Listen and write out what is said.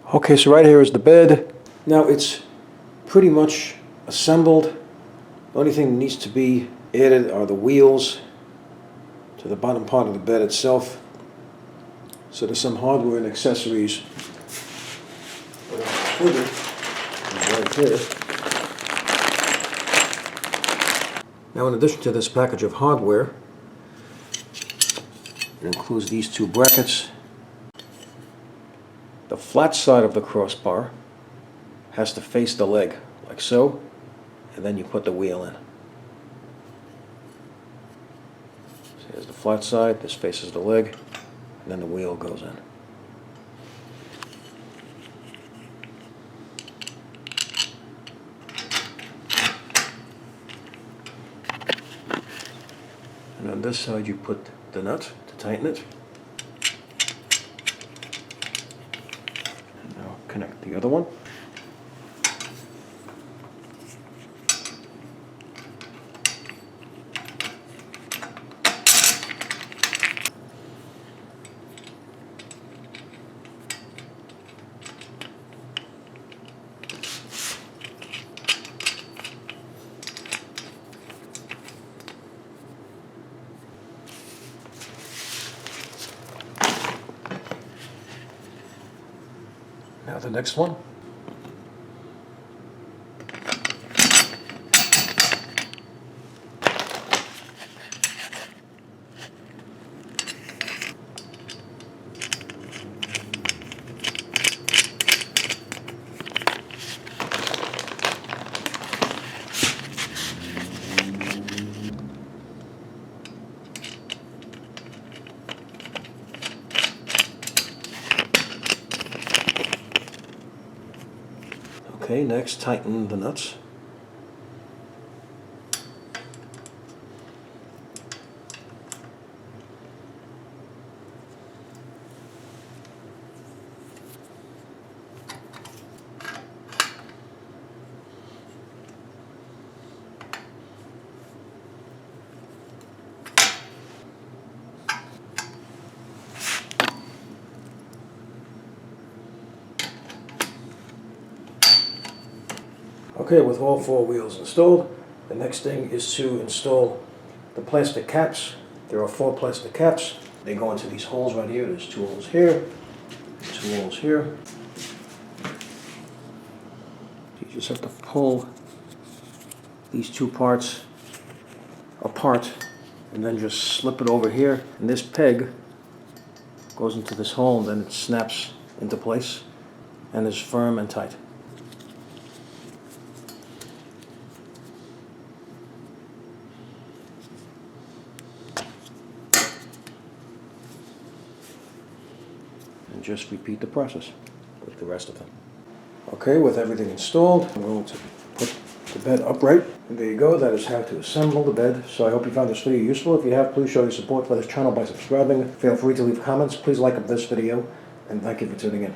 Okay, so right here is the bed. Now it's pretty much assembled. The only thing that needs to be added are the wheels to the bottom part of the bed itself. So there's some hardware and accessories right here. Now, in addition to this package of hardware, it includes these two brackets. The flat side of the crossbar has to face the leg, like so, and then you put the wheel in. So here's the flat side, this faces the leg, and then the wheel goes in. And on this side you put the nut to tighten it. And now connect the other one. Now the next one. Okay, next tighten the nuts. Okay, with all four wheels installed, the next thing is to install the plastic caps. There are 4 plastic caps. They go into these holes right here. There's 2 holes here, 2 holes here. You just have to pull these 2 parts apart and then just slip it over here. And this peg goes into this hole and then it snaps into place and is firm and tight. And just repeat the process with the rest of them. Okay, with everything installed, I'm going to put the bed upright. And there you go, that is how to assemble the bed. So I hope you found this video useful. If you have, please show your support for this channel by subscribing. Feel free to leave comments. Please like this video, and thank you for tuning in.